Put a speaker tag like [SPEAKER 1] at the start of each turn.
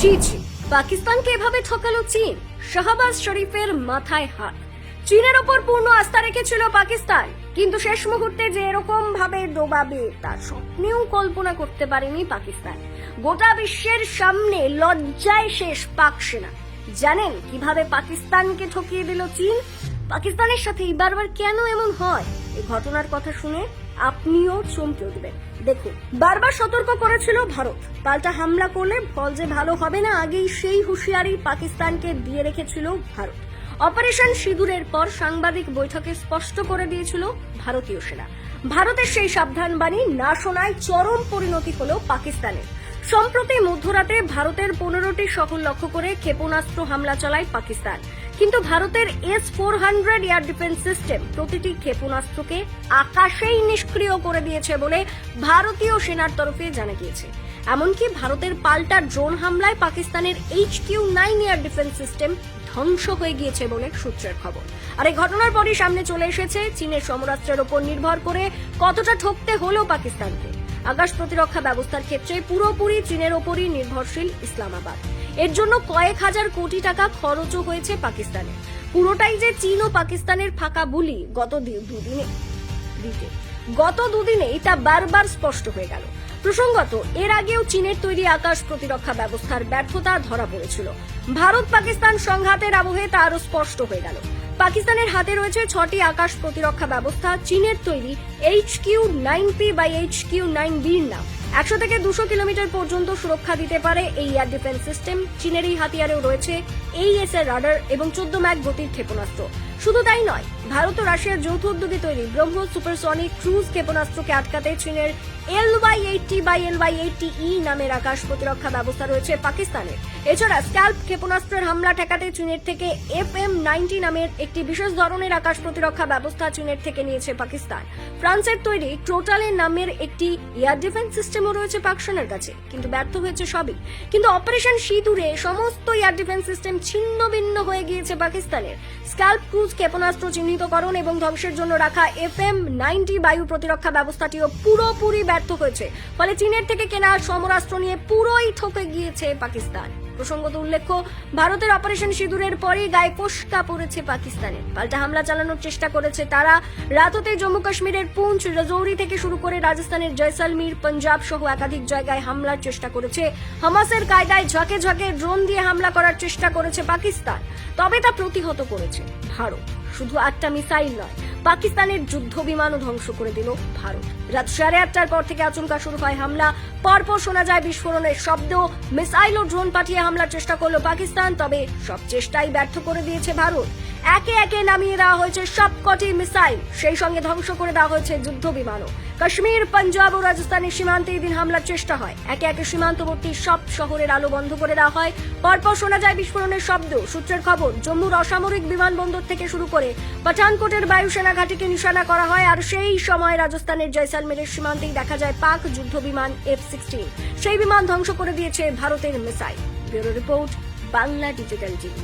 [SPEAKER 1] ছি ছি, পাকিস্তানকে এভাবে ঠকালো চীন। শাহবাজ শরীফের মাথায় হাত। চীনের ওপর পূর্ণ আস্থা রেখেছিল পাকিস্তান, কিন্তু শেষ মুহূর্তে যে এরকম ভাবে ডোবাবে তা স্বপ্নেও কল্পনা করতে পারেনি পাকিস্তান। গোটা বিশ্বের সামনে লজ্জায় শেষ পাক সেনা। জানেন কিভাবে পাকিস্তানকে ঠকিয়ে দিল চীন? পাকিস্তানের সাথে বারবার কেন এমন হয়? এই ঘটনার কথা শুনে আপনিও চমকে উঠবেন। দেখুন, বারবার সতর্ক করেছিল ভারত, পাল্টা হামলা করলে ফল যে ভালো হবে না, আগেই সেই হুঁশিয়ারি পাকিস্তানকে দিয়ে রেখেছিল ভারত। অপারেশন সিঁদুরের পর সাংবাদিক বৈঠকে স্পষ্ট করে দিয়েছিল ভারতীয় সেনা। ভারতের সেই সাবধান বাণী না শোনায় চরম পরিণতি হলো পাকিস্তানের। সম্প্রতি মধ্যরাতে ভারতের 15টি শহর লক্ষ্য করে ক্ষেপণাস্ত্র হামলা চালায় পাকিস্তান, কিন্তু ভারতের S-400 এয়ার ডিফেন্স সিস্টেম প্রতিটি ক্ষেপণাস্ত্রকে আকাশেই নিষ্ক্রিয় করে দিয়েছে বলে ভারতীয় সেনার তরফে জানা গিয়েছে। এমনকি ভারতের পাল্টা ড্রোন হামলায় পাকিস্তানের HQ-9 এয়ার ডিফেন্স সিস্টেম ধ্বংস হয়ে গিয়েছে বলে সূত্রের খবর। আর এই ঘটনার পরই সামনে চলে এসেছে চীনের সমরাস্ত্রের উপর নির্ভর করে কতটা ঠকতে হলো পাকিস্তানকে। আকাশ প্রতিরক্ষা ব্যবস্থার ক্ষেত্রে পুরোপুরি চীনের ওপরই নির্ভরশীল ইসলামাবাদ। এর জন্য কয়েক হাজার কোটি টাকা খরচও হয়েছে পাকিস্তানে। পুরোটাই যে চীন ও পাকিস্তানের ফাঁকা বুলি গত দুদিনেই তা বারবার স্পষ্ট হয়ে গেল। প্রসঙ্গত, এর আগেও চীনের তৈরি আকাশ প্রতিরক্ষা ব্যবস্থার ব্যর্থতা ধরা পড়েছিল। ভারত পাকিস্তান সংঘাতের আবহে তা আরো স্পষ্ট হয়ে গেল। পাকিস্তানের হাতে রয়েছে 6টি আকাশ প্রতিরক্ষা ব্যবস্থা। চীনের তৈরি HQ-9P বা HQ-9B নাম। 100 থেকে 200 কিলোমিটার পর্যন্ত সুরক্ষা দিতে পারে এই এয়ার ডিফেন্স সিস্টেম। চীনের এই হাতিয়ারেও রয়েছে AES এর রাডার এবং 14 ম্যাক গতির ক্ষেপণাস্ত্র। শুধু তাই নয়, ভারত ও রাশিয়ার যৌথ উদ্যোগে তৈরি ব্রহ্মোস সুপারসনিক ক্রুজ ক্ষেপণাস্ত্রকে আটকাতে চীনের LY-80 বা LY-80E নামের আকাশ প্রতিরক্ষা ব্যবস্থা রয়েছে পাকিস্তানের। এছাড়া স্ক্যাল্প ক্ষেপণাস্ত্রের হামলা ঠেকাতে চীনের থেকে FM-90 নামের একটি বিশেষ ধরনের আকাশ প্রতিরক্ষা ব্যবস্থা চীনের থেকে নিয়েছে পাকিস্তান। ফ্রান্সের তৈরি ক্রোটালের নামের একটি এয়ার ডিফেন্স সিস্টেমও রয়েছে পাকিস্তানের কাছে, কিন্তু ব্যর্থ হয়েছে সবই। কিন্তু অপারেশন সিঁদুরে সমস্ত এয়ার ডিফেন্স সিস্টেম ছিন্ন ভিন্ন হয়ে গিয়েছে পাকিস্তানের। স্ক্যাল্প ক্রুজ ক্ষেপণাস্ত্র চিহ্নিতকরণ এবং ধ্বংসের জন্য রাখা FM-90 বায়ু প্রতিরক্ষা ব্যবস্থাটিও পুরোপুরি ব্যর্থ হয়েছে। ফলে চীনের থেকে কেনা সমরাস্ত্র নিয়ে পুরোই ঠকে গিয়েছে পাকিস্তান। প্রসঙ্গত উল্লেখ্য, ভারতের অপারেশন সিঁদুরের পরেই গায়ে ফোস্কা পড়েছে পাকিস্তানের। পাল্টা হামলা চালানোর চেষ্টা করেছে তারা। রাত হতে জম্মু কাশ্মীরের পুঞ্চ, রাজৌরি থেকে শুরু করে রাজস্থানের জয়সালমীর, পাঞ্জাব সহ একাধিক জায়গায় হামলার চেষ্টা করেছে। হামাসের কায়দায় ঝাঁকে ঝাঁকে ড্রোন দিয়ে হামলা করার চেষ্টা করেছে পাকিস্তান, তবে তা প্রতিহত করেছে ভারত। শুধু 8টা মিসাইল নয়, পাকিস্তানের যুদ্ধ বিমানও ধ্বংস করে দিল ভারত। রাত 8:30টার পর থেকে আচমকা শুরু হয় হামলা। পরপর শোনা যায় বিস্ফোরণের শব্দ। মিসাইল ও ড্রোন পাঠিয়ে হামলার চেষ্টা করলো পাকিস্তান, তবে সব চেষ্টাই ব্যর্থ করে দিয়েছে ভারত। একে একে নামিয়ে দেওয়া হয়েছে সবকটি মিসাইল, সেই সঙ্গে ধ্বংস করে দেওয়া হয়েছে যুদ্ধ বিমানও। কাশ্মীর, পাঞ্জাব ও রাজস্থানের সীমান্তে এদিন হামলার চেষ্টা হয়। একে একে সীমান্তবর্তী সব শহরের আলো বন্ধ করে দেওয়া হয়। পরপর শোনা যায় বিস্ফোরণের শব্দ। সূত্রের খবর, জম্মুর অসামরিক বিমানবন্দর থেকে শুরু করে পাঠানকোটের বায়ুসেনা ঘাঁটিকে নিশানা করা হয়। আর সেই সময় রাজস্থানের জয়সালমেরের সীমান্তেই দেখা যায় পাক যুদ্ধ বিমান F-16। সেই বিমান ধ্বংস করে দিয়েছে ভারতের missile. Bureau report, Bangla digital TV.